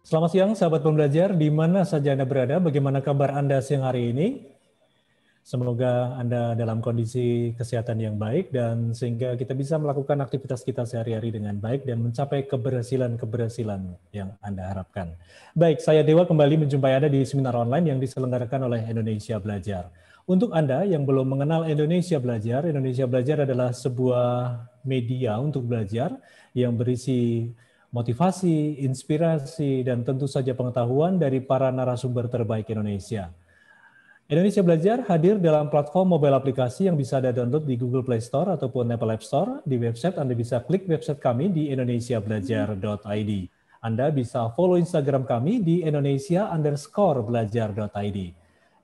Selamat siang, sahabat pembelajar, di mana saja Anda berada, bagaimana kabar Anda siang hari ini? Semoga Anda dalam kondisi kesehatan yang baik dan sehingga kita bisa melakukan aktivitas kita sehari-hari dengan baik dan mencapai keberhasilan-keberhasilan yang Anda harapkan. Baik, saya Dewa kembali menjumpai Anda di seminar online yang diselenggarakan oleh Indonesia Belajar. Untuk Anda yang belum mengenal Indonesia Belajar adalah sebuah media untuk belajar yang berisi motivasi, inspirasi, dan tentu saja pengetahuan dari para narasumber terbaik Indonesia. Indonesia Belajar hadir dalam platform mobile aplikasi yang bisa Anda download di Google Play Store ataupun Apple App Store. Di website Anda bisa klik website kami di indonesiabelajar.id. Anda bisa follow Instagram kami di indonesia_belajar.id.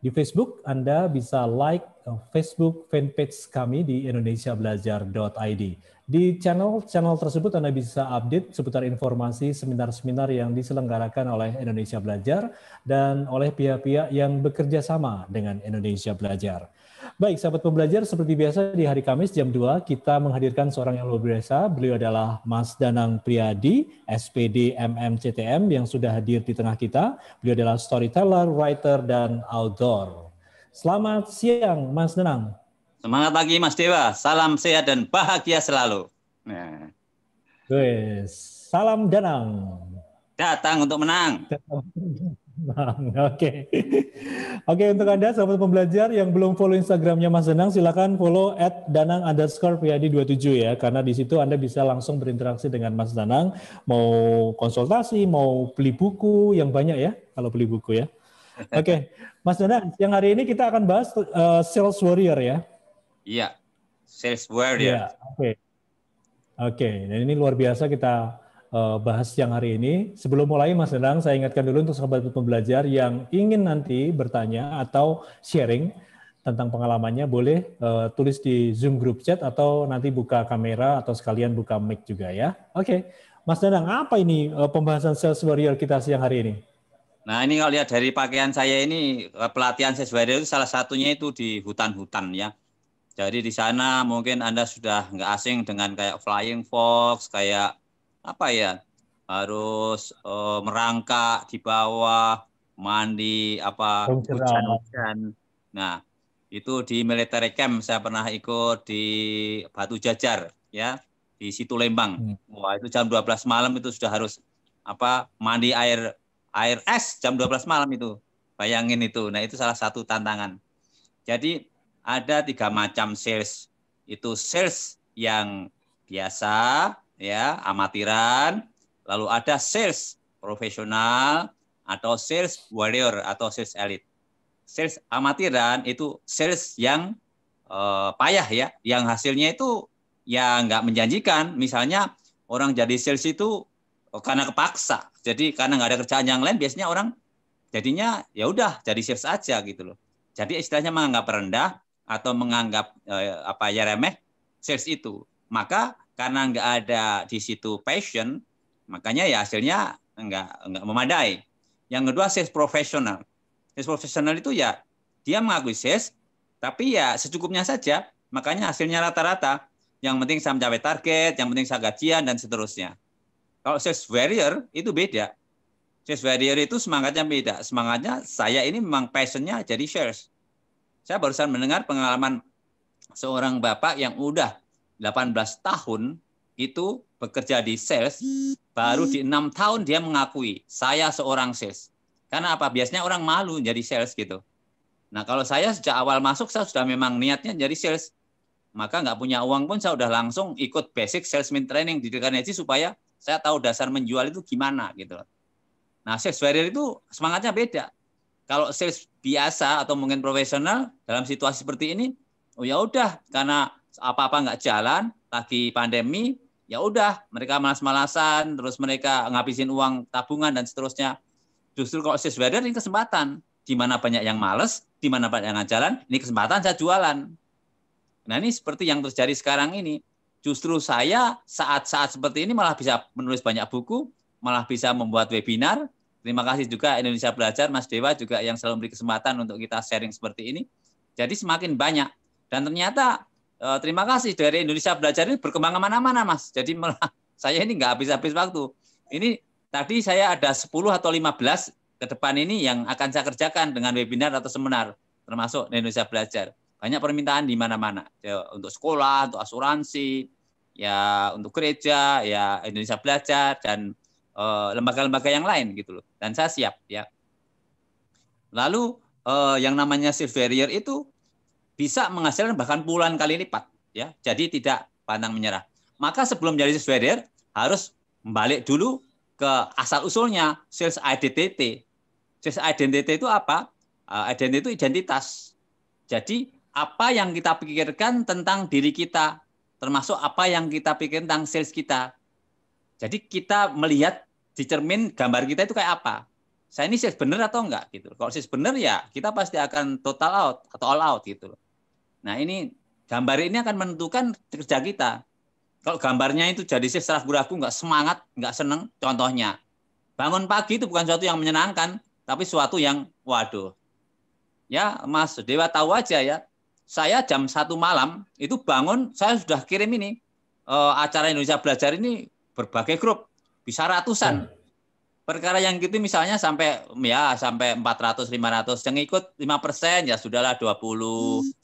Di Facebook, Anda bisa like Facebook fanpage kami di indonesiabelajar.id. Di channel tersebut Anda bisa update seputar informasi seminar-seminar yang diselenggarakan oleh Indonesia Belajar dan oleh pihak-pihak yang bekerja sama dengan Indonesia Belajar. Baik, sahabat pembelajar, seperti biasa di hari Kamis jam 2 kita menghadirkan seorang yang luar biasa. Beliau adalah Mas Danang Priyadi, SPD MMCTM yang sudah hadir di tengah kita. Beliau adalah storyteller, writer, dan outdoor. Selamat siang, Mas Danang. Semangat pagi, Mas Dewa. Salam sehat dan bahagia selalu. Nah. Salam Danang. Datang untuk menang. Oke. Oke, untuk Anda sahabat pembelajar yang belum follow Instagramnya Mas Danang, silakan follow @danang_priyadi27 ya, karena di situ Anda bisa langsung berinteraksi dengan Mas Danang, mau konsultasi, mau beli buku yang banyak ya, kalau beli buku ya. Oke, Mas Danang, yang hari ini kita akan bahas sales warrior ya. Iya, sales warrior. Ya, Oke, dan ini luar biasa kita bahas siang hari ini. Sebelum mulai Mas Danang, saya ingatkan dulu untuk sahabat pembelajar yang ingin nanti bertanya atau sharing tentang pengalamannya, boleh tulis di Zoom group chat atau nanti buka kamera atau sekalian buka mic juga ya. Oke, Mas Danang, apa ini pembahasan sales warrior kita siang hari ini? Nah, ini kalau lihat dari pakaian saya ini, pelatihan sales warrior itu salah satunya itu di hutan-hutan ya. Jadi di sana mungkin Anda sudah nggak asing dengan kayak flying fox, kayak apa ya, harus merangkak di bawah, mandi, hujan-hujan. Nah, itu di military camp saya pernah ikut di Batu Jajar, ya, di situ Lembang. Wah, itu jam 12 malam itu sudah harus mandi air es jam 12 malam itu. Bayangin itu. Nah, itu salah satu tantangan. Jadi ada 3 macam sales. Itu sales yang biasa, ya, amatiran. Lalu ada sales profesional atau sales warrior atau sales elite. Sales amatiran itu sales yang payah ya, yang hasilnya itu ya nggak menjanjikan. Misalnya orang jadi sales itu karena kepaksa. Jadi karena nggak ada kerjaan yang lain, biasanya orang jadinya ya udah jadi sales aja gitu loh. Jadi istilahnya menganggap rendah atau menganggap remeh sales itu. Maka karena nggak ada di situ passion, makanya ya hasilnya nggak memadai. Yang kedua sales profesional. Sales profesional itu ya dia mengakui sales, tapi ya secukupnya saja. Makanya hasilnya rata-rata. Yang penting saya mencapai target, yang penting saya gajian dan seterusnya. Kalau sales warrior itu beda. Sales warrior itu semangatnya beda. Semangatnya saya ini memang passionnya jadi sales. Saya barusan mendengar pengalaman seorang bapak yang udah 18 tahun itu bekerja di sales, baru di 6 tahun dia mengakui, saya seorang sales. Karena apa? Biasanya orang malu jadi sales gitu. Nah, kalau saya sejak awal masuk, saya sudah memang niatnya jadi sales. Maka nggak punya uang pun saya udah langsung ikut basic salesman training di Dekarnesi supaya saya tahu dasar menjual itu gimana gitu. Nah, sales warrior itu semangatnya beda. Kalau sales biasa atau mungkin profesional dalam situasi seperti ini, oh ya udah karena apa-apa nggak jalan, lagi pandemi, ya udah mereka malas-malasan, terus mereka ngabisin uang tabungan dan seterusnya. Justru kalau sales warrior ini kesempatan, di mana banyak yang malas, di mana banyak yang nggak jalan, ini kesempatan saya jualan. Nah ini seperti yang terjadi sekarang ini. Justru saya saat-saat seperti ini malah bisa menulis banyak buku, malah bisa membuat webinar. Terima kasih juga Indonesia Belajar, Mas Dewa juga yang selalu memberi kesempatan untuk kita sharing seperti ini. Jadi semakin banyak. Dan ternyata terima kasih dari Indonesia Belajar ini berkembang kemana-mana, Mas. Jadi malah saya ini nggak habis-habis waktu. Ini tadi saya ada 10 atau 15 ke depan ini yang akan saya kerjakan dengan webinar atau seminar, termasuk Indonesia Belajar. Banyak permintaan di mana-mana, ya, untuk sekolah, untuk asuransi, ya untuk gereja, ya Indonesia Belajar, dan lembaga-lembaga yang lain gitu loh. Dan saya siap ya. Lalu yang namanya Silverior itu bisa menghasilkan bahkan puluhan kali lipat ya. Jadi tidak pantang menyerah. Maka sebelum jadi Silverior harus balik dulu ke asal usulnya, sales identity. Sales identity itu apa? Identity itu identitas. Jadi apa yang kita pikirkan tentang diri kita, termasuk apa yang kita pikirkan tentang sales kita. Jadi kita melihat di cermin gambar kita itu kayak apa. Saya ini sales benar atau enggak gitu. Kalau sales benar ya kita pasti akan total out atau all out gitu. Nah ini gambar ini akan menentukan kerja kita. Kalau gambarnya itu jadi sales ragu-ragu, enggak semangat, enggak seneng, contohnya bangun pagi itu bukan sesuatu yang menyenangkan, tapi sesuatu yang waduh. Ya Mas Dewa tahu aja ya. Saya jam 1 malam itu bangun, saya sudah kirim ini acara Indonesia Belajar ini berbagai grup, bisa ratusan. Perkara yang gitu misalnya sampai 400 500 yang ikut 5% ya sudahlah 20,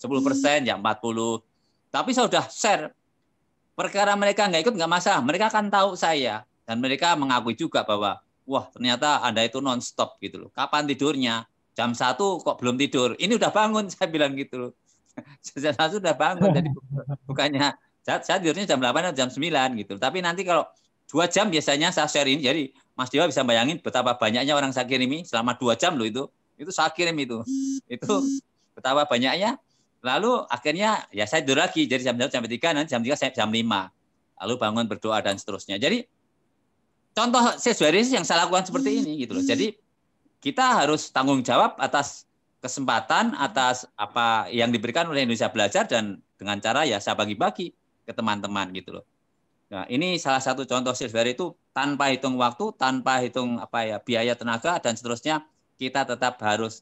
10% ya 40. Tapi saya sudah share. Perkara mereka nggak ikut nggak masalah, mereka akan tahu saya dan mereka mengakui juga bahwa wah ternyata Anda itu non-stop gitu loh. Kapan tidurnya? Jam 1 kok belum tidur? Ini udah bangun, saya bilang gitu loh. Jam 1 udah bangun, jadi bukannya saya tidurnya jam 8 atau jam 9 gitu. Tapi nanti kalau 2 jam biasanya saya share ini, jadi Mas Dewa bisa bayangin betapa banyaknya orang saya kirimi selama 2 jam loh itu saya kirim itu betapa banyaknya. Lalu akhirnya ya saya tidur lagi, jadi jam 1 sampai 3, nanti jam 3 saya jam 5. Lalu bangun berdoa dan seterusnya. Jadi contoh sesuai yang saya lakukan seperti ini gitu loh. Jadi kita harus tanggung jawab atas kesempatan, atas apa yang diberikan oleh Indonesia Belajar, dan dengan cara ya saya bagi-bagi ke teman-teman gitu loh. Nah, ini salah satu contoh Silverior itu tanpa hitung waktu, tanpa hitung biaya tenaga dan seterusnya, kita tetap harus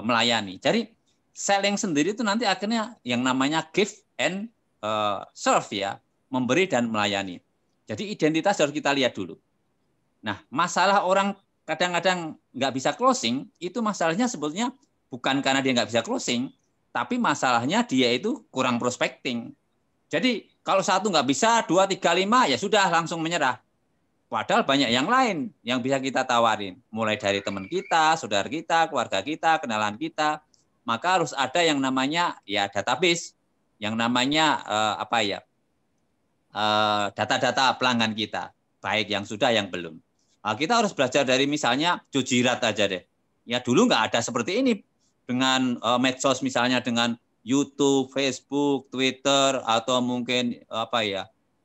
melayani. Jadi selling sendiri itu nanti akhirnya yang namanya give and serve ya, memberi dan melayani. Jadi identitas harus kita lihat dulu. Nah, masalah orang kadang-kadang nggak bisa closing, itu masalahnya sebetulnya bukan karena dia nggak bisa closing, tapi masalahnya dia itu kurang prospecting. Jadi kalau 1 nggak bisa, 2, 3, 5 ya sudah langsung menyerah. Padahal banyak yang lain yang bisa kita tawarin, mulai dari teman kita, saudara kita, keluarga kita, kenalan kita. Maka harus ada yang namanya ya database, yang namanya data-data pelanggan kita, baik yang sudah yang belum. Nah, kita harus belajar dari misalnya Jujirat aja deh. Ya dulu nggak ada seperti ini dengan medsos misalnya dengan YouTube, Facebook, Twitter, atau mungkin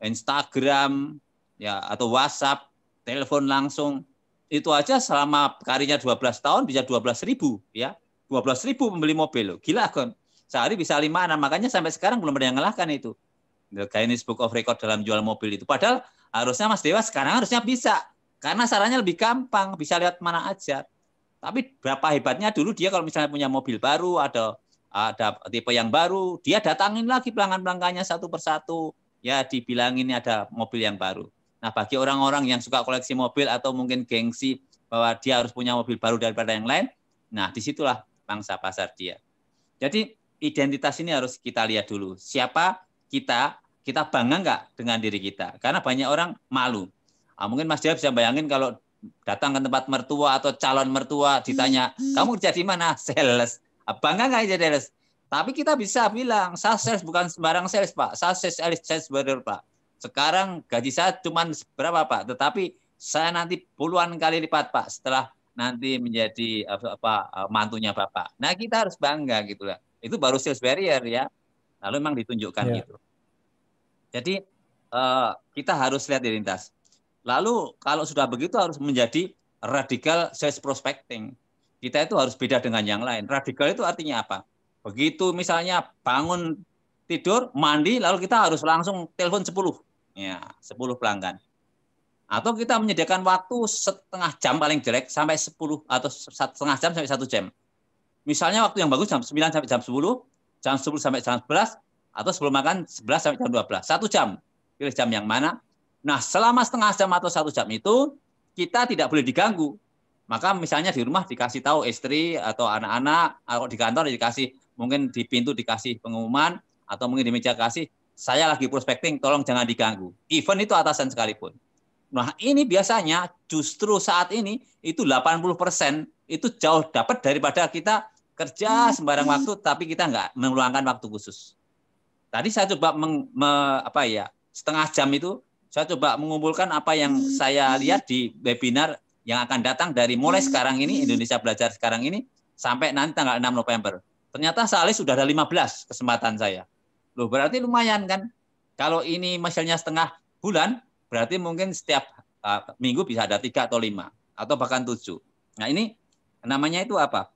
Instagram, ya atau WhatsApp, telepon langsung. Itu aja selama karirnya 12 tahun bisa 12.000 ya. 12.000 pembeli mobil loh. Gila kan. Sehari bisa 5-6, makanya sampai sekarang belum ada yang ngelahkan itu. The Guinness Book of Record dalam jual mobil itu. Padahal harusnya Mas Dewa sekarang harusnya bisa. Karena sarannya lebih gampang, bisa lihat mana aja. Tapi berapa hebatnya dulu dia kalau misalnya punya mobil baru, ada tipe yang baru, dia datangin lagi pelanggan-pelanggannya satu persatu, ya dibilangin ada mobil yang baru. Nah, bagi orang-orang yang suka koleksi mobil atau mungkin gengsi bahwa dia harus punya mobil baru daripada yang lain, nah disitulah pangsa pasar dia. Jadi identitas ini harus kita lihat dulu. Siapa kita bangga nggak dengan diri kita? Karena banyak orang malu. Mungkin Mas Dewa bisa bayangin kalau datang ke tempat mertua atau calon mertua ditanya, kamu kerja di mana? Sales. Bangga nggak jadi sales? Tapi kita bisa bilang, saya sales bukan sembarang sales Pak. Saya sales bener Pak. Sekarang gaji saya cuma berapa Pak? Tetapi saya nanti puluhan kali lipat Pak setelah nanti menjadi mantunya Bapak. Nah kita harus bangga gitu lah. Itu baru sales barrier ya. Lalu memang ditunjukkan gitu. Jadi kita harus lihat identitas. Lalu kalau sudah begitu harus menjadi radical sales prospecting. Kita itu harus beda dengan yang lain. Radikal itu artinya apa? Begitu misalnya bangun tidur, mandi, lalu kita harus langsung telepon 10. Ya, 10 pelanggan. Atau kita menyediakan waktu setengah jam paling jelek sampai 10 atau setengah jam sampai 1 jam. Misalnya waktu yang bagus jam 9 sampai jam 10, jam 10 sampai jam 11, atau sebelum makan 11 sampai jam 12. 1 jam. Pilih jam yang mana? Nah, selama setengah jam atau 1 jam itu, kita tidak boleh diganggu. Maka misalnya di rumah dikasih tahu istri atau anak-anak, atau di kantor dikasih, mungkin di pintu dikasih pengumuman, atau mungkin di meja kasih, saya lagi prospecting, tolong jangan diganggu. Even itu atasan sekalipun. Nah ini biasanya justru saat ini itu 80% itu jauh dapat daripada kita kerja sembarang waktu, tapi kita nggak meluangkan waktu khusus. Tadi saya coba setengah jam itu, saya coba mengumpulkan apa yang saya lihat di webinar yang akan datang dari mulai sekarang ini, Indonesia Belajar sekarang ini, sampai nanti tanggal 6 November. Ternyata Salis sudah ada 15 kesempatan saya. Loh, berarti lumayan kan? Kalau ini misalnya setengah bulan, berarti mungkin setiap minggu bisa ada 3 atau 5, atau bahkan 7. Nah ini namanya itu apa?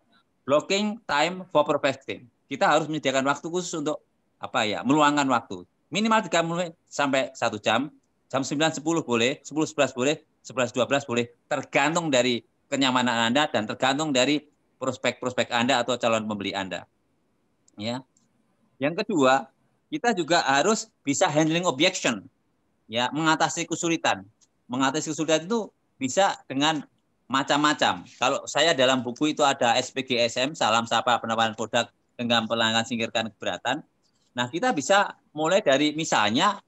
Blocking time for perfecting. Kita harus menyediakan waktu khusus untuk meluangkan waktu. Minimal 30 menit sampai 1 jam. Jam 9.10 boleh, 10.11 boleh, 11.12 boleh, tergantung dari kenyamanan Anda dan tergantung dari prospek-prospek Anda atau calon pembeli Anda. Ya. Yang kedua, kita juga harus bisa handling objection, ya, mengatasi kesulitan. Mengatasi kesulitan itu bisa dengan macam-macam. Kalau saya dalam buku itu ada SPGSM, Salam Sapa Penawaran Produk Genggam Pelanggan Singkirkan Keberatan. Nah, kita bisa mulai dari misalnya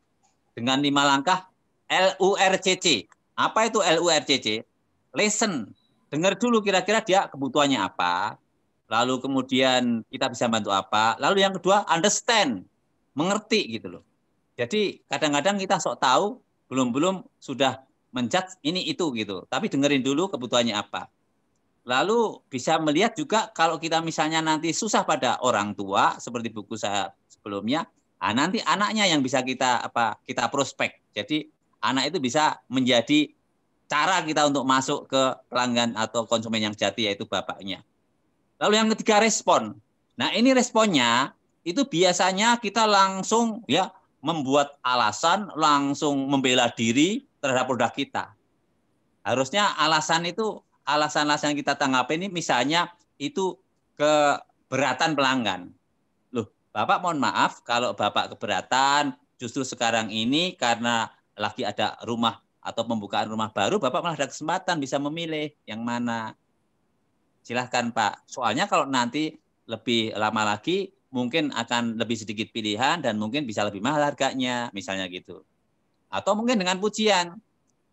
dengan 5 langkah LURCC. Apa itu LURCC? Listen. Dengar dulu kira-kira dia kebutuhannya apa. Lalu kemudian kita bisa bantu apa. Lalu yang kedua, understand. Mengerti gitu loh. Jadi kadang-kadang kita sok tahu, belum sudah menjudge ini itu gitu. Tapi dengerin dulu kebutuhannya apa. Lalu bisa melihat juga kalau kita misalnya nanti susah pada orang tua, seperti buku saya sebelumnya, nanti anaknya yang bisa kita prospek. Jadi anak itu bisa menjadi cara kita untuk masuk ke pelanggan atau konsumen yang jati, yaitu bapaknya. Lalu yang ketiga, respon. Nah ini responnya itu biasanya kita langsung membuat alasan, langsung membela diri terhadap produk kita. Harusnya alasan yang kita tanggapi ini misalnya itu keberatan pelanggan. Loh, Bapak mohon maaf kalau Bapak keberatan, justru sekarang ini karena lagi ada rumah atau pembukaan rumah baru, Bapak malah ada kesempatan bisa memilih yang mana. Silahkan Pak. Soalnya kalau nanti lebih lama lagi, mungkin akan lebih sedikit pilihan dan mungkin bisa lebih mahal harganya, misalnya gitu. Atau mungkin dengan pujian.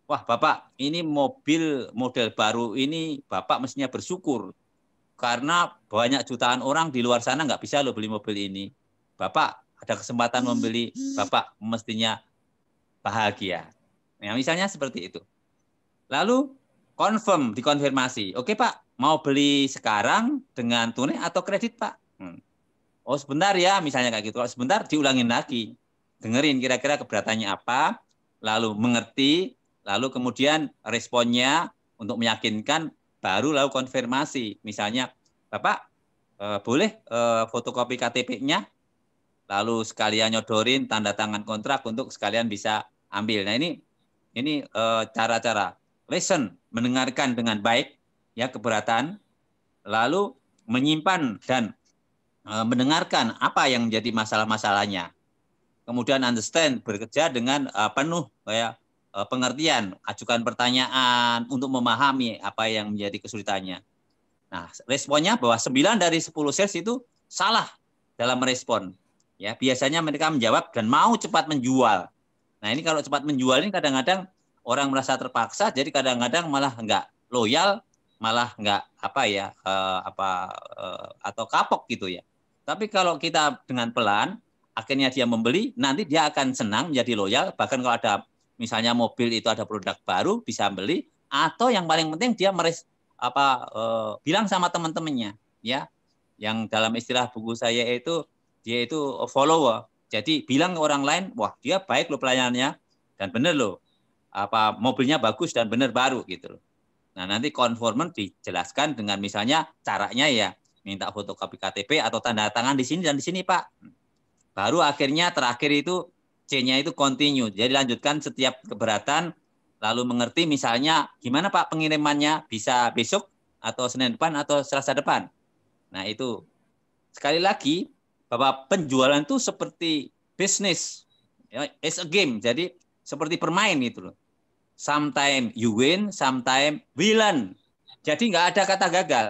Wah Bapak, ini mobil model baru ini Bapak mestinya bersyukur. Karena banyak jutaan orang di luar sana nggak bisa loh beli mobil ini. Bapak ada kesempatan membeli, Bapak mestinya bahagia. Nah, misalnya seperti itu. Lalu dikonfirmasi. Oke Pak, mau beli sekarang dengan tunai atau kredit Pak? Oh sebentar ya, misalnya kayak gitu. Kalau sebentar diulangin lagi. Dengerin kira-kira keberatannya apa, lalu mengerti, lalu kemudian responnya untuk meyakinkan, baru lalu konfirmasi. Misalnya, Bapak boleh fotokopi KTP-nya, lalu sekalian nyodorin tanda tangan kontrak untuk sekalian bisa ambil. Nah ini cara-cara listen, mendengarkan dengan baik ya keberatan, lalu menyimpan dan mendengarkan apa yang menjadi masalah-masalahnya. Kemudian understand, bekerja dengan penuh pengertian, ajukan pertanyaan untuk memahami apa yang menjadi kesulitannya. Nah, responnya bahwa 9 dari 10 sales itu salah dalam merespon. Ya, biasanya mereka menjawab dan mau cepat menjual. Nah, ini kalau cepat menjual ini kadang-kadang orang merasa terpaksa, jadi kadang-kadang malah enggak loyal, malah enggak atau kapok gitu ya. Tapi kalau kita dengan pelan, akhirnya dia membeli, nanti dia akan senang menjadi loyal, bahkan kalau ada misalnya mobil itu ada produk baru bisa beli, atau yang paling penting dia bilang sama teman-temannya, ya, yang dalam istilah buku saya itu dia itu follower. Jadi bilang ke orang lain, wah dia baik loh pelayanannya dan benar loh, mobilnya bagus dan benar baru gitu loh. Nah nanti konforman dijelaskan dengan misalnya caranya ya minta fotokopi KTP atau tanda tangan di sini dan di sini Pak. Baru akhirnya terakhir itu C-nya itu continue. Jadi lanjutkan setiap keberatan, lalu mengerti misalnya gimana Pak pengirimannya, bisa besok atau Senin depan atau Selasa depan. Nah itu sekali lagi bahwa penjualan itu seperti bisnis, ya, it's a game. Jadi seperti bermain gitu loh. sometimes you win, sometimes we learn. Jadi nggak ada kata gagal.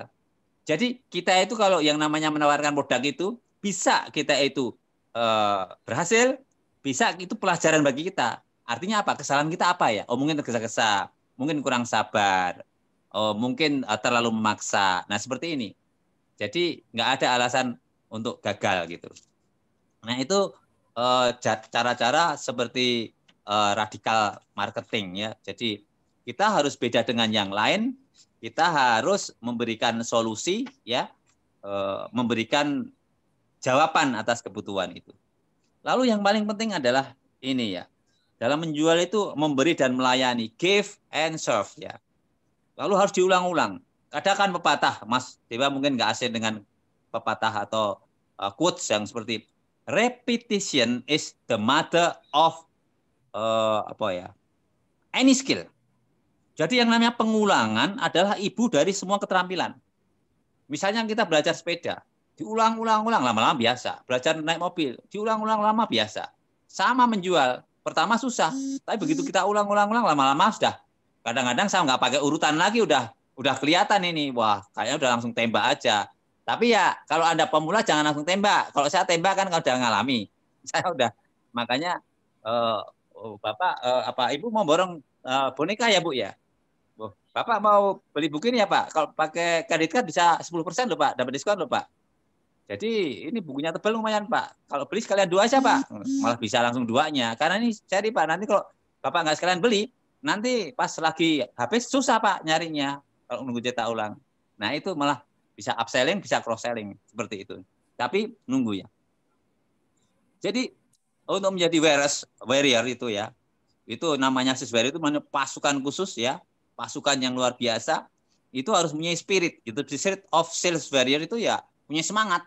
Jadi kita itu kalau yang namanya menawarkan produk itu bisa kita itu berhasil, bisa itu pelajaran bagi kita. Artinya apa? Kesalahan kita apa ya? Oh mungkin tergesa-gesa, mungkin kurang sabar, oh mungkin terlalu memaksa. Nah seperti ini. Jadi nggak ada alasan untuk gagal gitu. Nah itu cara-cara seperti radikal marketing ya. Jadi kita harus beda dengan yang lain. Kita harus memberikan solusi, ya, memberikan jawaban atas kebutuhan itu. Lalu yang paling penting adalah ini ya, dalam menjual itu memberi dan melayani, give and serve ya. Lalu harus diulang-ulang. Kadang kan pepatah, Mas Dewa mungkin nggak asing dengan pepatah atau quotes yang seperti repetition is the mother of any skill. Jadi yang namanya pengulangan adalah ibu dari semua keterampilan. Misalnya kita belajar sepeda, diulang-ulang-ulang, lama-lama biasa. Belajar naik mobil, diulang-ulang lama biasa. Sama menjual, pertama susah, tapi begitu kita ulang-ulang-ulang, lama-lama sudah. Kadang-kadang saya nggak pakai urutan lagi, udah kelihatan ini, wah kayaknya udah langsung tembak aja. Tapi ya kalau Anda pemula jangan langsung tembak. Kalau saya tembak kan kalau udah ngalami, saya udah. Makanya Bapak, Ibu mau borong boneka ya Bu ya? Bapak mau beli buku ini ya Pak? Kalau pakai kredit card bisa 10% loh Pak, dapat diskon loh Pak. Jadi ini bukunya tebal lumayan Pak. Kalau beli sekalian 2 aja Pak, malah bisa langsung 2-nya. Karena ini cari Pak, nanti kalau Bapak nggak sekalian beli, nanti pas lagi habis susah Pak nyarinya kalau nunggu cetak ulang. Nah itu malah bisa upselling, bisa cross selling seperti itu. Tapi nunggu ya. Jadi untuk menjadi warrior itu ya, itu namanya sales warrior itu pasukan khusus ya. Pasukan yang luar biasa itu harus punya spirit. Itu the spirit of sales warrior itu ya punya semangat.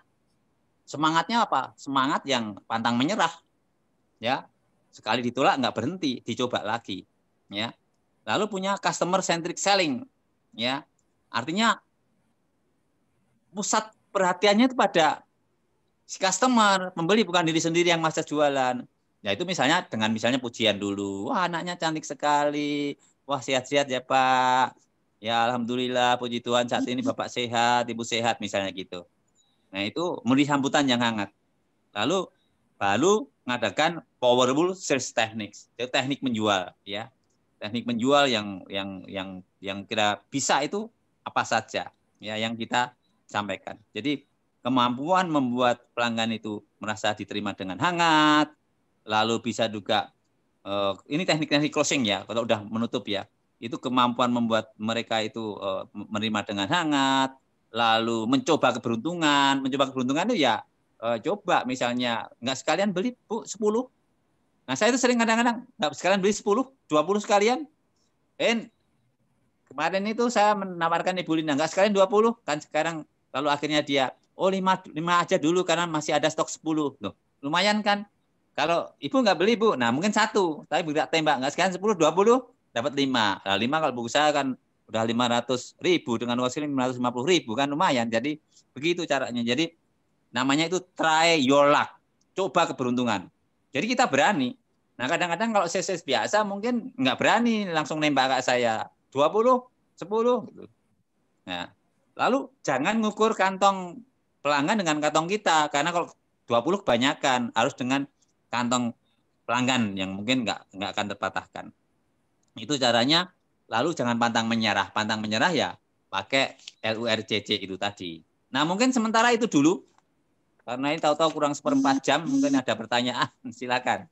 Semangatnya apa? Semangat yang pantang menyerah. Ya. Sekali ditolak nggak berhenti, dicoba lagi. Ya. Lalu punya customer centric selling. Ya. Artinya pusat perhatiannya itu pada si customer, pembeli bukan diri sendiri yang masa jualan. Ya itu misalnya dengan misalnya pujian dulu. Wah, anaknya cantik sekali. Wah, sehat-sehat ya Pak. Ya Alhamdulillah, puji Tuhan saat ini Bapak sehat, Ibu sehat misalnya gitu. Nah itu memberi sambutan yang hangat. Lalu baru mengadakan powerful sales techniques, jadi teknik menjual ya. Teknik menjual yang kira bisa itu apa saja ya yang kita sampaikan. Jadi kemampuan membuat pelanggan itu merasa diterima dengan hangat, lalu bisa juga ini teknik-teknik closing ya, kalau udah menutup ya, itu kemampuan membuat mereka itu menerima dengan hangat, lalu mencoba keberuntungan itu ya coba misalnya nggak sekalian beli Bu 10. Nah saya itu sering kadang-kadang nggak sekalian beli 10, 20 sekalian. Kemarin itu saya menawarkan Ibu Lina nggak sekalian 20 kan sekarang, lalu akhirnya dia 5 aja dulu karena masih ada stok 10. Loh, lumayan kan? Kalau Ibu nggak beli Bu, nah mungkin 1, tapi tidak tembak nggak sekian 10, 20 dapat 5. Nah 5 kalau buku saya kan udah 500.000 dengan uang 550.000 kan lumayan. Jadi begitu caranya. Jadi namanya itu try your luck, coba keberuntungan. Jadi kita berani. Nah kadang-kadang kalau sales biasa mungkin nggak berani langsung nembak ke saya 20, 10 gitu. Nah lalu jangan ngukur kantong pelanggan dengan kantong kita, karena kalau 20 kebanyakan, harus dengan kantong pelanggan yang mungkin nggak akan terpatahkan. Itu caranya. Lalu jangan pantang menyerah. Pantang menyerah ya pakai LURCC itu tadi. Nah mungkin sementara itu dulu. Karena ini tahu-tahu kurang 1/4 jam, mungkin ada pertanyaan. Silakan.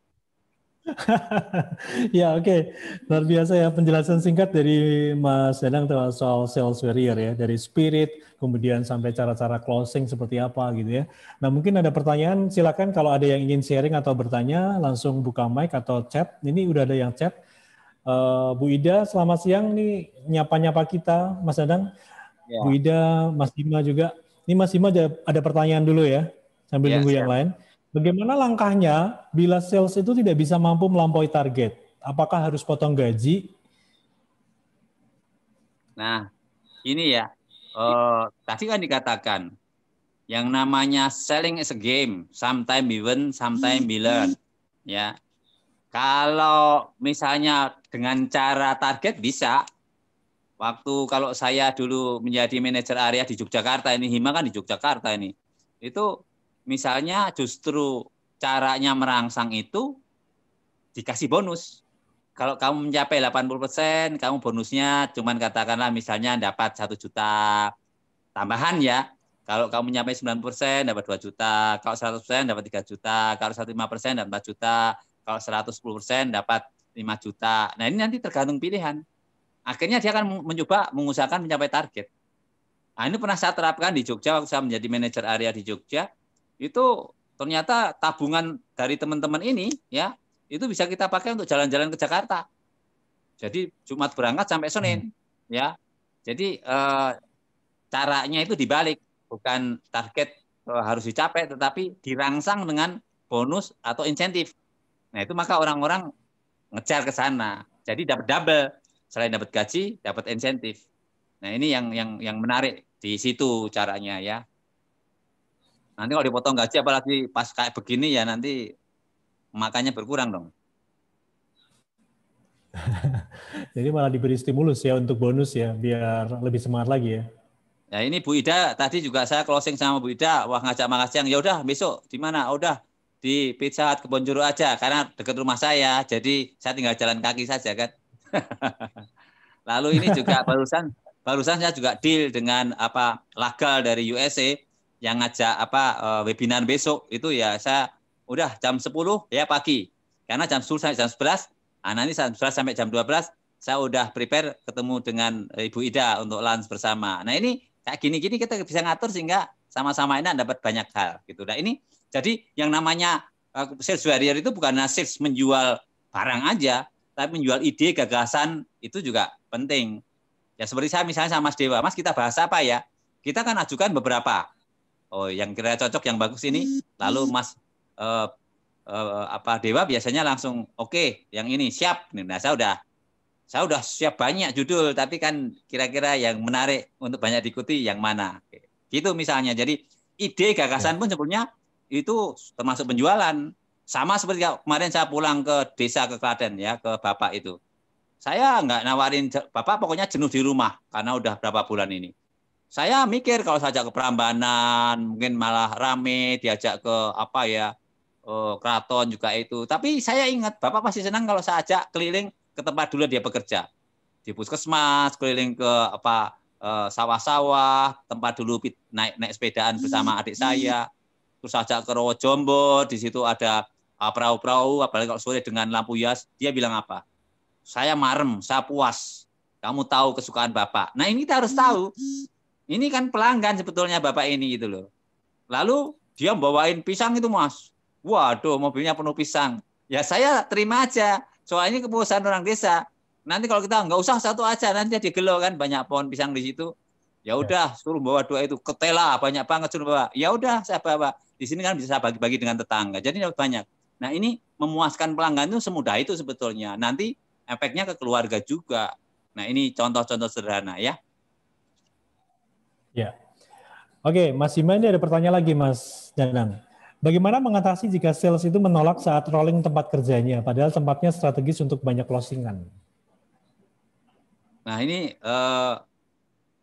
Ya oke. Luar biasa ya penjelasan singkat dari Mas Danang soal sales warrior ya, dari spirit kemudian sampai cara-cara closing seperti apa gitu ya. Nah mungkin ada pertanyaan, silakan kalau ada yang ingin sharing atau bertanya langsung buka mic atau chat. Ini udah ada yang chat. Bu Ida selamat siang nih, nyapa-nyapa kita Mas Danang. Ya. Bu Ida, Mas Dima juga. Ini Mas Dima ada pertanyaan dulu ya sambil nunggu yang lain. Bagaimana langkahnya bila sales itu tidak bisa mampu melampaui target? Apakah harus potong gaji? Nah, ini ya. Tadi kan dikatakan, yang namanya selling is a game. Sometimes we win, sometimes we learn. Ya. Kalau misalnya dengan cara target bisa. Waktu kalau saya dulu menjadi manajer area di Yogyakarta, ini Hima kan di Yogyakarta ini. Itu misalnya justru caranya merangsang itu dikasih bonus. Kalau kamu mencapai 80%, kamu bonusnya cuman katakanlah misalnya dapat 1 juta tambahan ya. Kalau kamu mencapai 90% dapat 2 juta, kalau 100% dapat 3 juta, kalau 105% dapat 4 juta, kalau 110% dapat 5 juta. Nah, ini nanti tergantung pilihan. Akhirnya dia akan mencoba mengusahakan mencapai target. Nah, ini pernah saya terapkan di Jogja waktu saya menjadi manajer area di Jogja. Itu ternyata tabungan dari teman-teman ini ya, itu bisa kita pakai untuk jalan-jalan ke Jakarta. Jadi Jumat berangkat sampai Senin ya. Jadi caranya itu dibalik, bukan target harus dicapai tetapi dirangsang dengan bonus atau insentif. Nah, itu maka orang-orang ngejar ke sana. Jadi dapat double. Selain dapat gaji, dapat insentif. Nah, ini yang menarik di situ caranya ya. Nanti kalau dipotong gaji apalagi pas kayak begini ya nanti makannya berkurang dong. Jadi malah diberi stimulus ya untuk bonus ya, biar lebih semangat lagi ya. Ya ini Bu Ida tadi juga saya closing sama Bu Ida, wah ngajak makan siang. Ya udah besok di mana? Oh, udah di Pizza Hut Kebonjuru aja karena dekat rumah saya. Jadi saya tinggal jalan kaki saja kan. Lalu ini juga barusan saya juga deal dengan Lagal dari USA yang ngajak webinar besok itu ya saya udah jam 10 ya pagi. Karena jam 10 sampai jam 11, nanti jam 11 sampai jam 12 saya udah prepare ketemu dengan Ibu Ida untuk lunch bersama. Nah, ini kayak gini-gini kita bisa ngatur sehingga sama-sama ini dapat banyak hal gitu. Nah, ini jadi yang namanya sales barrier itu bukan sales menjual barang aja, tapi menjual ide, gagasan itu juga penting. Ya seperti saya misalnya sama Mas Dewa, Mas kita bahas apa ya? Kita kan ajukan beberapa. Oh, yang kira cocok, yang bagus ini. Lalu Mas Dewa biasanya langsung oke, yang ini siap. Nah, saya udah siap banyak judul, tapi kan kira-kira yang menarik untuk banyak diikuti yang mana. Gitu misalnya. Jadi ide, gagasan pun sebenarnya itu termasuk penjualan. Sama seperti kemarin saya pulang ke desa ke Klaten ya, ke Bapak itu. Saya nggak nawarin, Bapak pokoknya jenuh di rumah karena udah berapa bulan ini. Saya mikir kalau saya ajak ke Prambanan, mungkin malah rame, diajak ke keraton juga itu. Tapi saya ingat, Bapak pasti senang kalau saya ajak keliling ke tempat dulu dia bekerja. Di puskesmas, keliling ke sawah-sawah, tempat dulu naik sepedaan bersama adik saya. Terus ajak ke Rowojombo, di situ ada perahu-perahu, apalagi kalau sore dengan lampu hias, dia bilang apa? Saya marem, saya puas. Kamu tahu kesukaan Bapak. Nah, ini kita harus tahu. Ini kan pelanggan sebetulnya Bapak ini gitu loh. Lalu dia bawain pisang itu, Mas. Waduh, mobilnya penuh pisang. Ya saya terima aja. Soalnya kepuasan orang desa. Nanti kalau kita nggak usah satu aja, nanti dia gelo kan banyak pohon pisang di situ. Ya udah, suruh bawa 2 itu. Ketela banyak banget suruh bawa. Ya udah, saya bawa. Di sini kan bisa bagi-bagi dengan tetangga. Jadi banyak. Nah, ini memuaskan pelanggan itu semudah itu sebetulnya. Nanti efeknya ke keluarga juga. Nah, ini contoh-contoh sederhana ya. Ya. Oke, Mas Hima, ini ada pertanyaan lagi, Mas Danang. Bagaimana mengatasi jika sales itu menolak saat rolling tempat kerjanya, padahal tempatnya strategis untuk banyak closingan? Nah, ini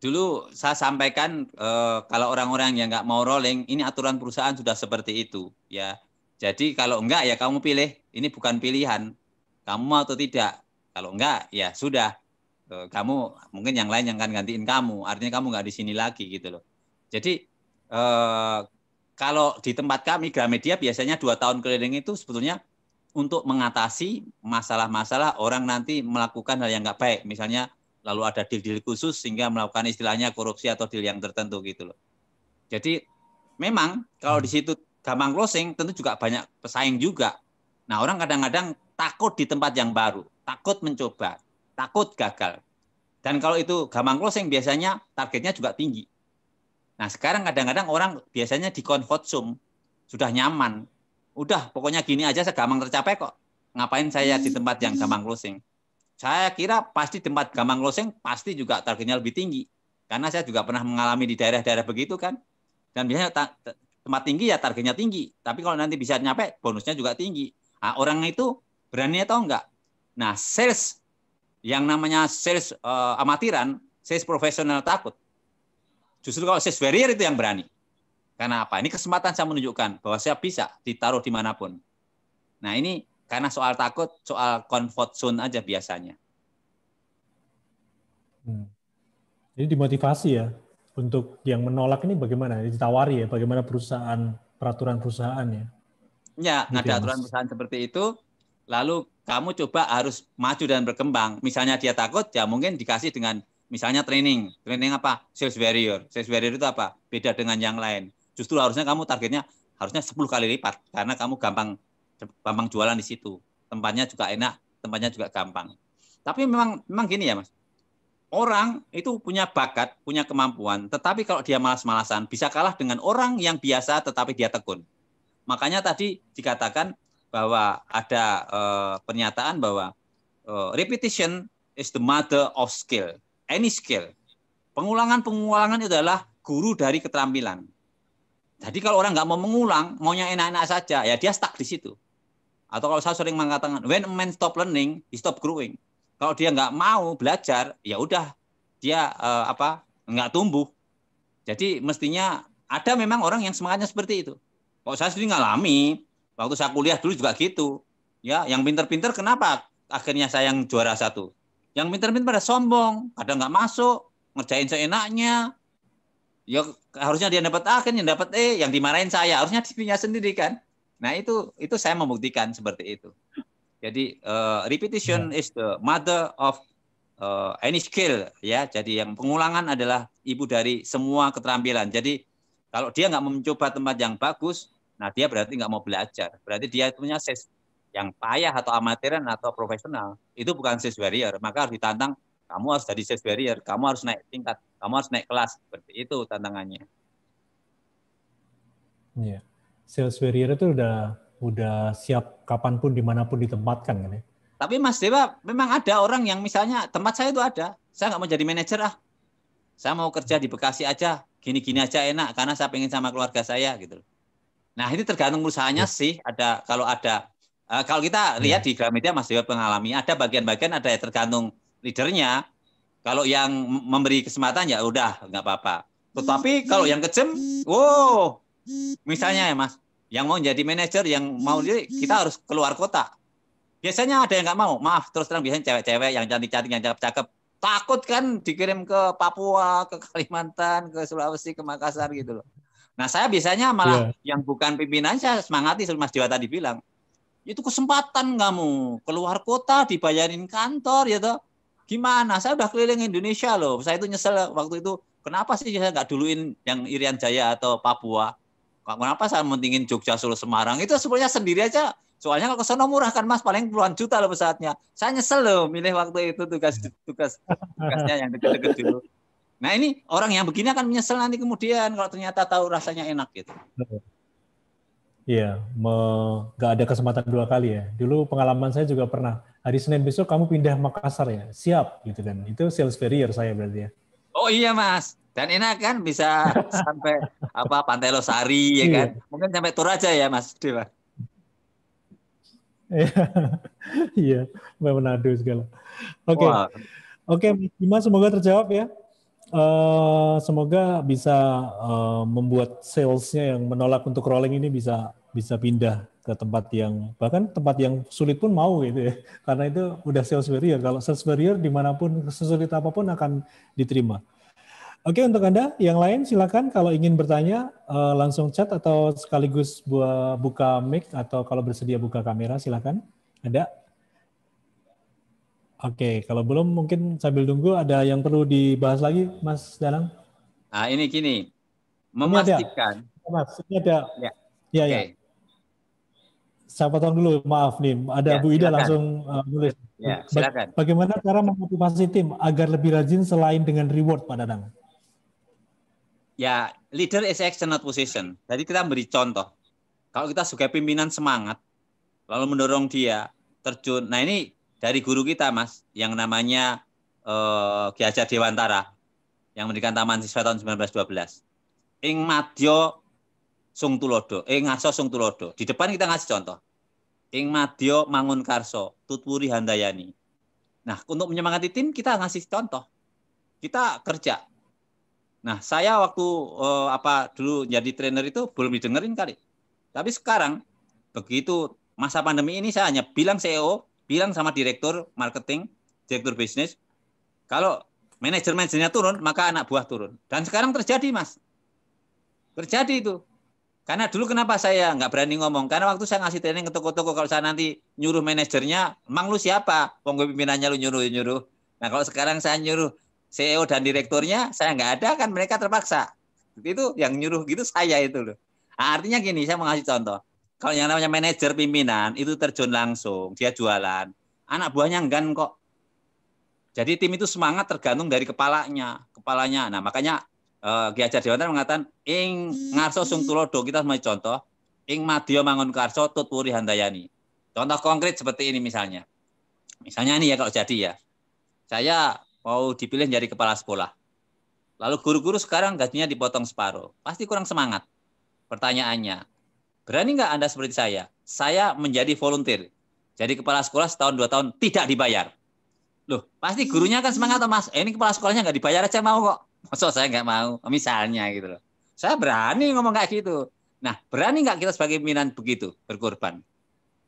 dulu saya sampaikan kalau orang-orang yang nggak mau rolling, ini aturan perusahaan sudah seperti itu, ya. Jadi kalau enggak ya kamu pilih, ini bukan pilihan, kamu mau atau tidak. Kalau enggak ya sudah, kamu mungkin yang lain yang akan gantiin kamu, artinya kamu nggak di sini lagi gitu loh. Jadi kalau di tempat kami Gramedia biasanya 2 tahun keliling itu sebetulnya untuk mengatasi masalah-masalah orang nanti melakukan hal yang nggak baik, misalnya lalu ada deal-deal khusus sehingga melakukan istilahnya korupsi atau deal yang tertentu gitu loh. Jadi memang kalau di situ gampang closing, tentu juga banyak pesaing juga. Nah, orang kadang-kadang takut di tempat yang baru, takut mencoba, takut gagal. Dan kalau itu gampang closing biasanya targetnya juga tinggi. Nah, sekarang kadang-kadang orang biasanya di comfort zone, sudah nyaman. Udah, pokoknya gini aja saya gampang tercapai kok. Ngapain saya di tempat yang gampang closing? Saya kira pasti tempat gampang closing pasti juga targetnya lebih tinggi. Karena saya juga pernah mengalami di daerah-daerah begitu kan. Dan biasanya tempat tinggi ya targetnya tinggi. Tapi kalau nanti bisa nyampe, bonusnya juga tinggi. Nah, orang itu Berani atau enggak? Nah, sales yang namanya sales amatiran, sales profesional takut. Justru kalau sales warrior itu yang berani. Karena apa? Ini kesempatan saya menunjukkan bahwa saya bisa ditaruh dimanapun. Nah, ini karena soal takut, soal comfort zone aja biasanya. Jadi dimotivasi ya untuk yang menolak ini bagaimana? Ditawari ya, bagaimana peraturan perusahaannya. Ya, Gitu ada ya, aturan Mas. perusahaan seperti itu, lalu kamu coba harus maju dan berkembang. Misalnya dia takut, ya mungkin dikasih dengan misalnya training. Training apa? Sales warrior. Sales warrior itu apa? Beda dengan yang lain. Justru harusnya kamu targetnya harusnya 10 kali lipat karena kamu gampang jualan di situ. Tempatnya juga enak, tempatnya juga gampang. Tapi memang gini ya, Mas. Orang itu punya bakat, punya kemampuan, tetapi kalau dia malas-malasan bisa kalah dengan orang yang biasa tetapi dia tekun. Makanya tadi dikatakan bahwa ada pernyataan bahwa repetition is the mother of skill. Any skill. Pengulangan-pengulangan adalah guru dari keterampilan. Jadi kalau orang nggak mau mengulang, maunya enak-enak saja, ya dia stuck di situ. Atau kalau saya sering mengatakan, when a man stop learning, he stop growing. Kalau dia nggak mau belajar, ya udah dia nggak tumbuh. Jadi mestinya ada memang orang yang semangatnya seperti itu. Kalau saya sendiri ngalami, waktu saya kuliah dulu juga gitu. Ya, yang pinter-pinter kenapa akhirnya saya yang juara 1? Yang pinter-pinter pada sombong, kadang nggak masuk, ngerjain seenaknya. Ya harusnya dia dapat A, kan yang dapat E, yang dimarahin saya, harusnya dirinya sendiri kan. Nah, itu saya membuktikan seperti itu. Jadi repetition is the mother of any skill, ya. Jadi yang pengulangan adalah ibu dari semua keterampilan. Jadi kalau dia nggak mencoba tempat yang bagus, nah dia berarti nggak mau belajar. Berarti dia punya sales yang payah atau amatiran atau profesional. Itu bukan sales warrior. Maka harus ditantang, kamu harus jadi sales warrior, kamu harus naik tingkat, kamu harus naik kelas. Seperti itu tantangannya. Iya. Sales warrior itu udah siap kapanpun dimanapun ditempatkan kan ya. Tapi Mas Dewa, memang ada orang yang misalnya tempat saya itu ada, saya nggak mau jadi manajer saya mau kerja di Bekasi aja, gini-gini aja enak karena saya pengen sama keluarga saya gitu. Nah ini tergantung perusahaannya sih. Ada kalau kita lihat di Gramedia Mas Dewa mengalami ada bagian-bagian ada yang tergantung leadernya. Kalau yang memberi kesempatan ya udah nggak apa-apa. Tetapi kalau yang kejam, misalnya ya Mas, yang mau jadi manajer, yang mau kita harus keluar kota. Biasanya ada yang nggak mau, maaf terus terang biasanya cewek-cewek yang cantik-cantik, yang cakep-cakep, takut kan dikirim ke Papua, ke Kalimantan, ke Sulawesi, ke Makassar gitu loh. Nah saya biasanya malah yang bukan pimpinan saya semangati, Mas Dewa tadi bilang, itu kesempatan kamu keluar kota dibayarin kantor ya toh. Gimana? Saya udah keliling Indonesia loh. Saya itu nyesel waktu itu. Kenapa sih saya nggak duluin yang Irian Jaya atau Papua? Kenapa saya mentingin Jogja, Solo, Semarang? Itu sebenarnya sendiri aja. Soalnya kalau ke sana murah kan Mas, paling puluhan juta loh pesawatnya. Saya nyesel loh milih waktu itu tugasnya yang deket-deket dulu. Nah ini orang yang begini akan menyesal nanti kemudian kalau ternyata tahu rasanya enak gitu. Iya, nggak ada kesempatan 2 kali ya. Dulu pengalaman saya juga pernah. Hari Senin besok kamu pindah Makassar ya, siap gitu kan. Itu sales warrior saya berarti ya. Oh iya Mas, dan enak kan bisa sampai Pantai Losari ya kan. Mungkin sampai Toraja ya Mas Dewa. Iya, Manado segala. Oke, Mas semoga terjawab ya. Semoga bisa membuat salesnya yang menolak untuk rolling ini bisa pindah ke tempat yang bahkan tempat yang sulit pun mau gitu ya, karena itu udah sales warrior. Kalau sales warrior dimanapun sesulit apapun akan diterima. Oke, untuk Anda yang lain silakan kalau ingin bertanya langsung chat atau sekaligus buka mic atau kalau bersedia buka kamera silakan. Ada? Oke, kalau belum mungkin sambil tunggu ada yang perlu dibahas lagi, Mas Danang? Nah, ini gini, memastikan. Mas, ini ada. Ya, okay. ya. Saya potong dulu, maaf nih. Ada Bu Ida langsung nulis. Ya, silakan. Bagaimana cara memotivasi tim agar lebih rajin selain dengan reward, Pak Danang? Ya, leader is action, not position. Jadi kita beri contoh. Kalau kita sebagai pimpinan semangat, lalu mendorong dia terjun. Nah ini dari guru kita Mas, yang namanya Ki Hajar Dewantara, yang mendirikan Taman Siswa tahun 1912. Ing madya sung tulodo, ngaso sung tulodo. Di depan kita ngasih contoh. ing madya mangun karso tutwuri handayani. Nah, untuk menyemangati tim kita ngasih contoh. Kita kerja. Nah, saya waktu dulu jadi trainer itu belum didengerin kali. Tapi sekarang begitu masa pandemi ini saya hanya bilang CEO, bilang sama direktur marketing, direktur bisnis, kalau manajer-manajernya turun, maka anak buah turun. Dan sekarang terjadi, Mas. Terjadi itu. Karena dulu kenapa saya nggak berani ngomong? Karena waktu saya ngasih training ke toko-toko, kalau saya nanti nyuruh manajernya, emang lu siapa? Pokoknya pimpinannya lu nyuruh. Nah, kalau sekarang saya nyuruh CEO dan direkturnya, saya nggak ada, kan mereka terpaksa. Itu yang nyuruh gitu saya itu loh. Nah, artinya gini, saya mau ngasih contoh. Kalau yang namanya manajer pimpinan, itu terjun langsung, dia jualan. Anak buahnya enggan kok. Jadi tim itu semangat tergantung dari kepalanya. Nah, makanya Ki Hajar Dewantara mengatakan ing ngarso sung tulodo, kita sebagai contoh, ing madya mangun karso tutwuri handayani. Contoh konkret seperti ini misalnya. Misalnya ini ya, kalau jadi ya. Saya mau dipilih jadi kepala sekolah. Lalu guru-guru sekarang gajinya dipotong separuh. Pasti kurang semangat. Pertanyaannya, berani nggak Anda seperti saya? Saya menjadi volunteer. Jadi kepala sekolah setahun 2 tahun tidak dibayar. Loh, pasti gurunya kan semangat, Mas. Ini kepala sekolahnya nggak dibayar aja mau kok. Maksud saya nggak mau, misalnya gitu loh. Saya berani ngomong kayak gitu. Nah, berani nggak kita sebagai pimpinan begitu, berkorban?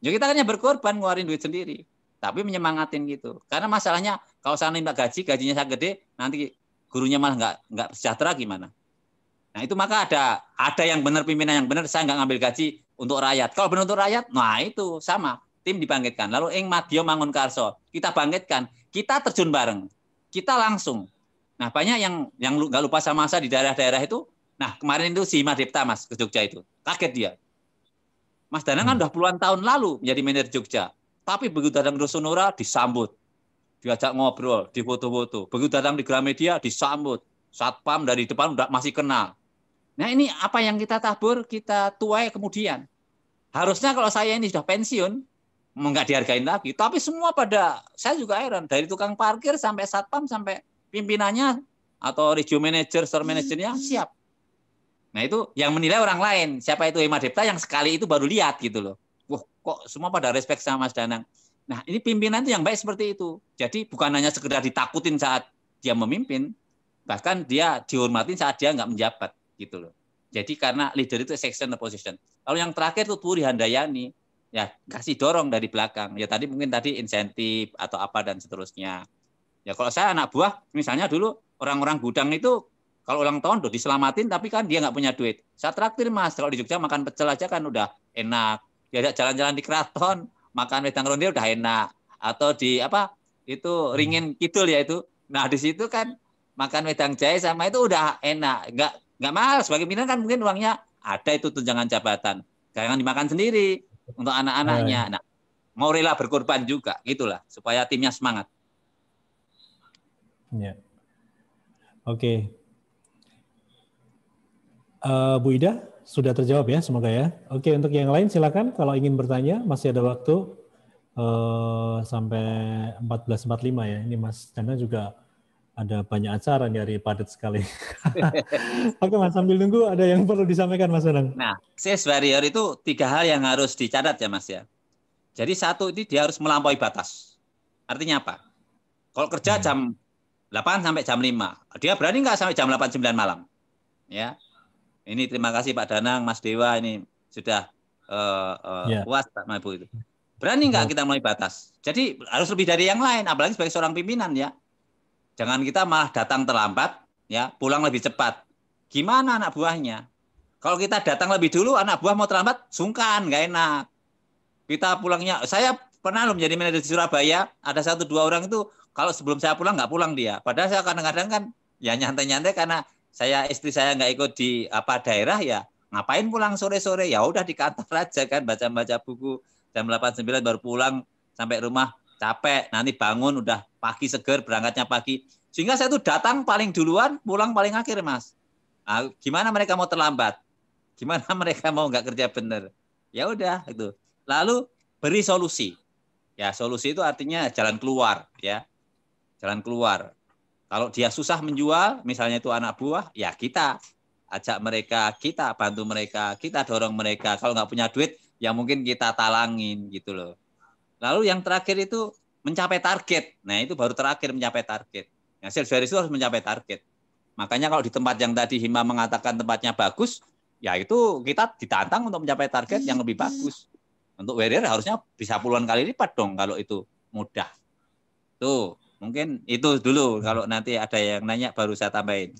Ya kita kan berkorban, ngeluarin duit sendiri. Tapi menyemangatin gitu. Karena masalahnya, kalau saya minta gajinya saya gede, nanti gurunya malah nggak sejahtera gimana? Nah, itu maka ada yang benar, pimpinan yang benar, saya nggak ngambil gaji untuk rakyat. Kalau benar untuk rakyat, nah itu sama. Tim dibangkitkan. Lalu ing madya mangun karso, kita bangkitkan, kita terjun bareng. Kita langsung. Nah, banyak yang nggak lupa sama saya di daerah-daerah itu. Nah, kemarin itu si Madepta, Mas, ke Jogja itu. Kaget dia. Mas Danang kan udah puluhan tahun lalu menjadi manajer Jogja. Tapi begitu datang ke Rusunura, disambut. Diajak ngobrol, difoto-foto. Begitu datang di Gramedia, disambut. Satpam dari depan udah masih kenal. Nah, ini apa yang kita tabur, kita tuai kemudian. Harusnya kalau saya ini sudah pensiun, nggak dihargain lagi. Tapi semua saya juga heran. Dari tukang parkir sampai satpam, sampai pimpinannya atau regio manager, store manajernya siap. Nah, itu yang menilai orang lain. Siapa itu Madepta yang sekali itu baru lihat gitu loh. Wah, kok semua pada respect sama Mas Danang. Nah, ini pimpinan itu yang baik seperti itu. Jadi bukan hanya sekedar ditakutin saat dia memimpin, bahkan dia dihormatin saat dia nggak menjabat gitu loh. Jadi karena leader itu section position. Lalu yang terakhir itu Tutwuri handayani, ya kasih dorong dari belakang. Ya tadi mungkin insentif atau apa dan seterusnya. Ya kalau saya anak buah, misalnya dulu orang-orang gudang itu kalau ulang tahun udah diselamatin, tapi kan dia nggak punya duit. Saya traktir, Mas, kalau di Jogja makan pecel aja kan udah enak. Diajak jalan-jalan di keraton, makan wedang ronde udah enak. Atau di ringin kidul ya itu. Nah di situ kan makan wedang jahe sama itu udah enak. Nggak mahal. Sebagai pimpinan kan mungkin uangnya ada itu tunjangan jabatan. Jangan dimakan sendiri untuk anak-anaknya. Nah, mau rela berkorban juga, gitulah supaya timnya semangat. Ya. Oke. Bu Ida, sudah terjawab ya, semoga ya. Oke, untuk yang lain silakan kalau ingin bertanya, masih ada waktu sampai 14.45 ya. Ini Mas Dana juga ada banyak acara nih, hari padat sekali. Oke Mas, sambil nunggu ada yang perlu disampaikan Mas Danang. Nah, sales warrior itu 3 hal yang harus dicatat ya Mas ya. Jadi satu ini dia harus melampaui batas. Artinya apa? Kalau kerja jam 8 sampai jam 5, dia berani nggak sampai jam 8-9 malam? Ya. Ini terima kasih Pak Danang, Mas Dewa ini sudah puas Pak Ibu itu. Berani nggak kita melampaui batas? Jadi harus lebih dari yang lain, apalagi sebagai seorang pimpinan ya. Jangan kita malah datang terlambat, ya pulang lebih cepat. Gimana anak buahnya? Kalau kita datang lebih dulu, anak buah mau terlambat, sungkan, nggak enak. Kita pulangnya, saya pernah loh menjadi manajer di Surabaya, ada 1-2 orang itu, kalau sebelum saya pulang, nggak pulang dia. Padahal saya kadang-kadang kan, ya nyantai-nyantai karena istri saya nggak ikut di daerah, ya ngapain pulang sore-sore? Ya udah di kantor aja kan, baca-baca buku, jam 8-9 baru pulang, sampai rumah capek, nanti bangun udah pagi seger, berangkatnya pagi. Sehingga saya tuh datang paling duluan, pulang paling akhir, Mas. Nah, gimana mereka mau terlambat? Gimana mereka mau nggak kerja bener? Ya udah itu. Lalu beri solusi. Ya, solusi itu artinya jalan keluar, ya. Jalan keluar. Kalau dia susah menjual, misalnya itu anak buah, ya kita ajak mereka, kita bantu mereka, kita dorong mereka. Kalau nggak punya duit, yang mungkin kita talangin gitu loh. Lalu yang terakhir itu mencapai target. Nah, itu baru terakhir mencapai target. Nah, sales barrier itu harus mencapai target. Makanya kalau di tempat yang tadi Hima mengatakan tempatnya bagus, ya itu kita ditantang untuk mencapai target yang lebih bagus. Untuk barrier harusnya bisa puluhan kali lipat dong kalau itu mudah. Tuh, mungkin itu dulu. Kalau nanti ada yang nanya baru saya tambahin.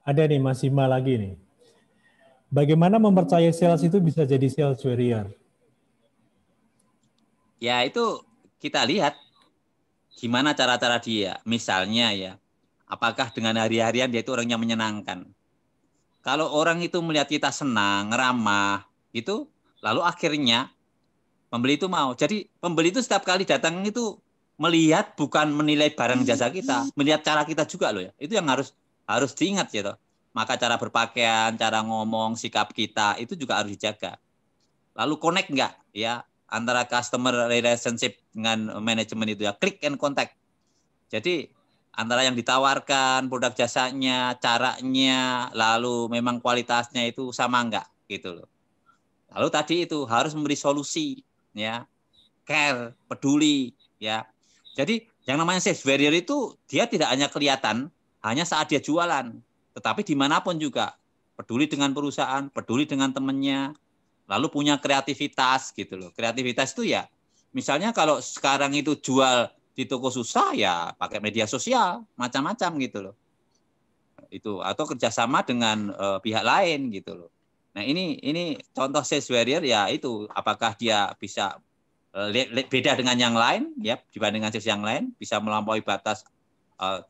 Ada nih Mas Hima lagi nih. Bagaimana mempercayai sales itu bisa jadi sales warrior? Ya itu kita lihat gimana cara-cara dia. Misalnya ya, apakah dengan hari-harian dia itu orang yang menyenangkan. Kalau orang itu melihat kita senang, ramah, itu lalu akhirnya pembeli itu mau. Jadi pembeli itu setiap kali datang itu melihat bukan menilai barang jasa kita, melihat cara kita juga loh ya. Itu yang harus diingat gitu. Maka cara berpakaian, cara ngomong, sikap kita itu juga harus dijaga. Lalu connect nggak ya antara customer relationship dengan manajemen itu ya, click and contact. Jadi antara yang ditawarkan, produk jasanya, caranya, lalu memang kualitasnya itu sama nggak gitu loh. Lalu tadi itu harus memberi solusi ya, care, peduli ya. Jadi yang namanya sales barrier itu dia tidak hanya kelihatan hanya saat dia jualan, tetapi dimanapun juga peduli dengan perusahaan, peduli dengan temannya, lalu punya kreativitas gitu loh. Kreativitas itu ya, misalnya kalau sekarang itu jual di toko susah ya pakai media sosial, macam-macam gitu loh. Itu atau kerjasama dengan pihak lain gitu loh. Nah ini contoh sales barrier ya itu apakah dia bisa beda dengan yang lain ya dibandingkan sales yang lain, bisa melampaui batas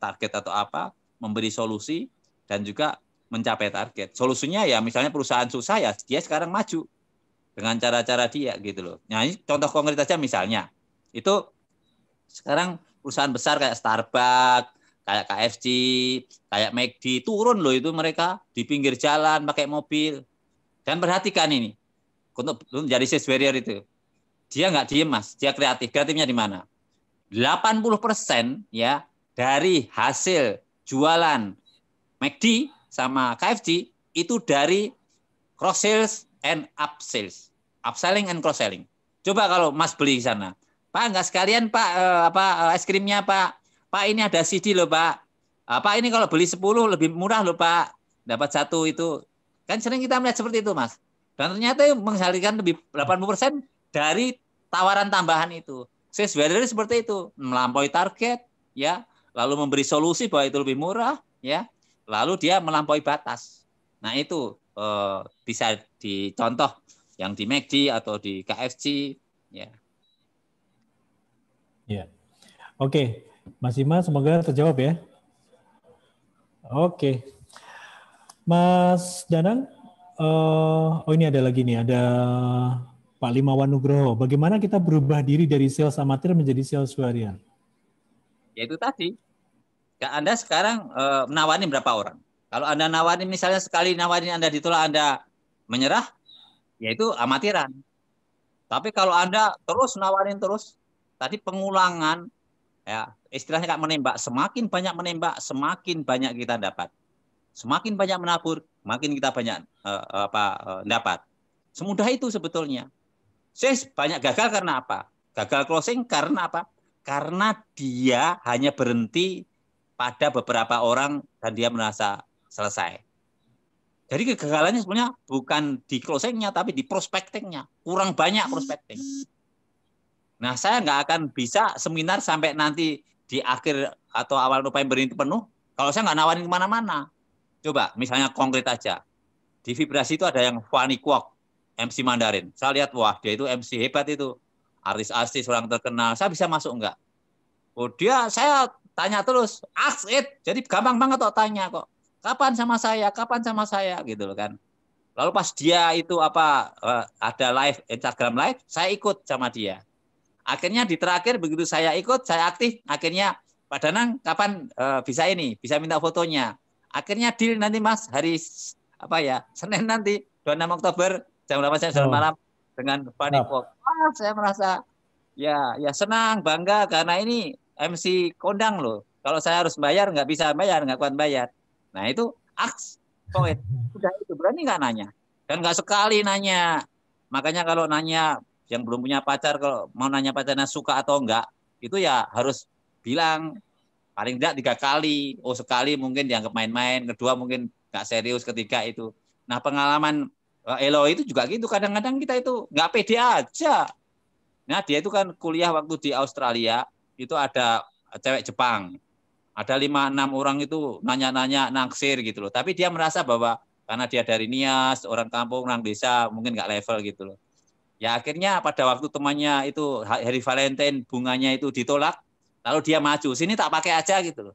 target atau apa, memberi solusi dan juga mencapai target. Solusinya ya misalnya perusahaan susah ya dia sekarang maju dengan cara-cara dia gitu loh. Nah ini contoh konkret aja misalnya, itu sekarang perusahaan besar kayak Starbucks, kayak KFC, kayak McD, turun loh itu mereka di pinggir jalan pakai mobil. Dan perhatikan ini, untuk menjadi sales barrier itu, dia nggak diem mas, dia kreatif. Kreatifnya di mana? 80% ya dari hasil jualan McD sama KFC itu dari cross sales and upsales, upselling and cross selling. Coba kalau Mas beli di sana, Pak nggak sekalian Pak es krimnya Pak, Pak ini ada CD loh Pak, Pak ini kalau beli 10 lebih murah loh Pak, dapat satu itu. Kan sering kita melihat seperti itu Mas. Dan ternyata menghasilkan lebih 80% dari tawaran tambahan itu. Sales barrier seperti itu, melampaui target, ya, lalu memberi solusi bahwa itu lebih murah, ya, lalu dia melampaui batas. Nah itu bisa dicontoh yang di McD atau di KFC ya. Ya. Oke, Mas Ima semoga terjawab ya. Oke. Mas Danang, oh ini ada lagi nih, ada Pak Limawan Nugroho. Bagaimana kita berubah diri dari sales amatir menjadi sales warrior? Ya itu tadi. Anda sekarang menawarin berapa orang? Kalau Anda nawarin misalnya sekali nawarin Anda ditolak Anda menyerah, ya itu amatiran. Tapi kalau Anda terus nawarin terus, tadi pengulangan, ya istilahnya kayak menembak, semakin semakin banyak kita dapat. Semakin banyak menabur, makin kita banyak dapat. Semudah itu sebetulnya. Saya banyak gagal karena apa? Gagal closing karena apa? Karena dia hanya berhenti pada beberapa orang dan dia merasa selesai. Jadi kegagalannya sebenarnya bukan di closingnya tapi di prospectingnya. Kurang banyak prospecting. Nah saya nggak akan bisa seminar sampai nanti di akhir atau awal November ini penuh kalau saya nggak nawarin kemana-mana. Coba misalnya konkret aja. Di Vibrasi itu ada yang Fanny Kwok, MC Mandarin. Saya lihat wah dia itu MC hebat itu. Artis-artis orang terkenal. Saya bisa masuk enggak? Oh dia saya tanya terus, ask it. Jadi gampang banget kok tanya kok. Kapan sama saya? Kapan sama saya? Gitu loh kan. Lalu pas dia itu ada live Instagram live, saya ikut sama dia. Akhirnya di terakhir begitu saya ikut, saya aktif. Akhirnya Pak Danang kapan bisa ini? Bisa minta fotonya. Akhirnya deal nanti Mas hari Senin nanti 26 Oktober jam 8 malam dengan Fanny Kwok. Saya merasa ya senang, bangga karena ini MC kondang loh. Kalau saya harus bayar, nggak bisa bayar, nggak kuat bayar. Nah itu aks, udah itu berani nggak nanya. Dan nggak sekali nanya, Makanya kalau nanya yang belum punya pacar, kalau mau nanya pacarnya suka atau enggak, itu ya harus bilang paling tidak 3 kali. Oh, sekali mungkin dianggap main-main, kedua mungkin nggak serius, ketiga itu. Nah, pengalaman Elo itu juga gitu. Kadang-kadang kita itu nggak pede aja. Nah, dia itu kan kuliah waktu di Australia, itu ada cewek Jepang. Ada 5-6 orang itu nanya-nanya, naksir gitu loh. Tapi dia merasa bahwa karena dia dari Nias, orang kampung, orang desa, mungkin nggak level gitu loh. Ya akhirnya pada waktu temannya itu hari Valentine, bunganya itu ditolak, lalu dia maju, sini tak pakai aja gitu loh.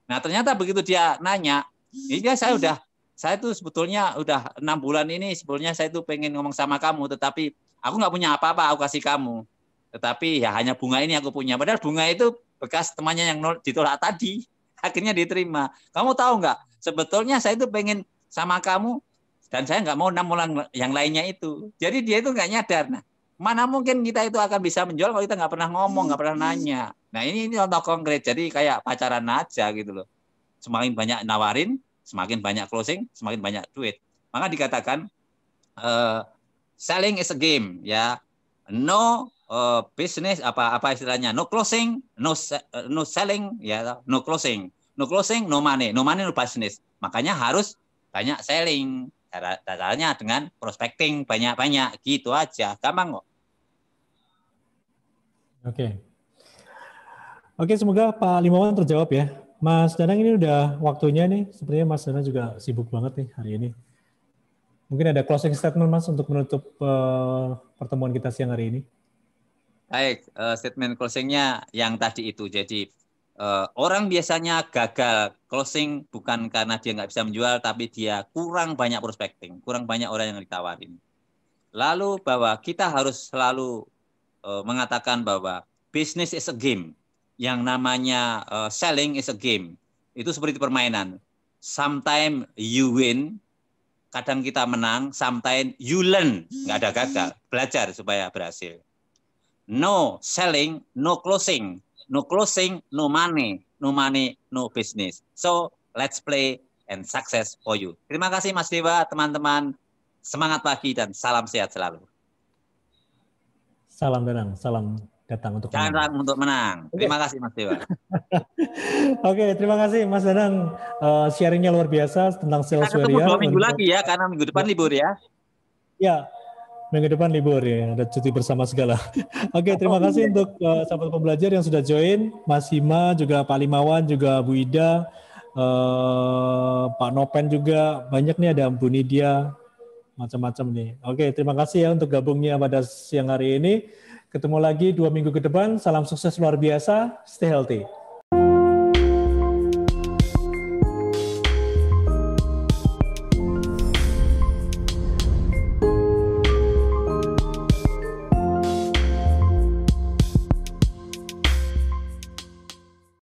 Nah ternyata begitu dia nanya, ini saya tuh sebetulnya udah 6 bulan ini sebetulnya saya tuh pengen ngomong sama kamu, tetapi aku nggak punya apa-apa, aku kasih kamu. Tetapi ya hanya bunga ini aku punya. Padahal bunga itu bekas temannya yang ditolak tadi. Akhirnya diterima. Kamu tahu nggak? Sebetulnya saya itu pengen sama kamu dan saya nggak mau 6 bulan yang lainnya itu. Jadi dia itu nggak nyadar. Nah, mana mungkin kita itu akan bisa menjual kalau kita nggak pernah ngomong, nggak pernah nanya. Nah ini contoh konkret. Jadi kayak pacaran aja gitu loh. Semakin banyak nawarin, semakin banyak closing, semakin banyak duit. Maka dikatakan selling is a game, ya. No business apa istilahnya, no closing, no selling, ya, no closing, no money, no business. Makanya harus banyak selling. Caranya dengan prospecting banyak-banyak, gitu aja, gampang kok. Oke, semoga Pak Limawan terjawab ya. Mas Danang ini udah waktunya nih, sepertinya Mas Danang juga sibuk banget nih hari ini. Mungkin ada closing statement Mas untuk menutup pertemuan kita siang hari ini. Baik, statement closingnya yang tadi itu. Jadi orang biasanya gagal closing bukan karena dia nggak bisa menjual, tapi dia kurang banyak prospecting, kurang banyak orang yang ditawarin. Lalu bahwa kita harus selalu mengatakan bahwa business is a game. Yang namanya selling is a game. Itu seperti permainan. Sometimes you win, kadang kita menang, sometimes you learn, nggak ada gagal, belajar supaya berhasil. No selling, no closing. No closing, no money. No money, no business. So, let's play and success for you. Terima kasih Mas Dewa, teman-teman. Semangat pagi dan salam sehat selalu. Salam Danang, salam datang untuk menang. Datang untuk menang. Terima kasih Mas Dewa. Oke, terima kasih Mas Danang. Sharingnya luar biasa tentang sales warrior. Kita ketemu 2 minggu lagi ya, karena minggu depan libur ya. Ya, minggu depan libur ya, ada cuti bersama segala. Oke, terima kasih untuk sahabat pembelajar yang sudah join, Mas Hima, juga Pak Limawan, juga Bu Ida, Pak Nopen juga, banyak nih, ada Bu Nidia, macam-macam nih. Oke, terima kasih ya untuk gabungnya pada siang hari ini. Ketemu lagi 2 minggu ke depan, salam sukses luar biasa, stay healthy.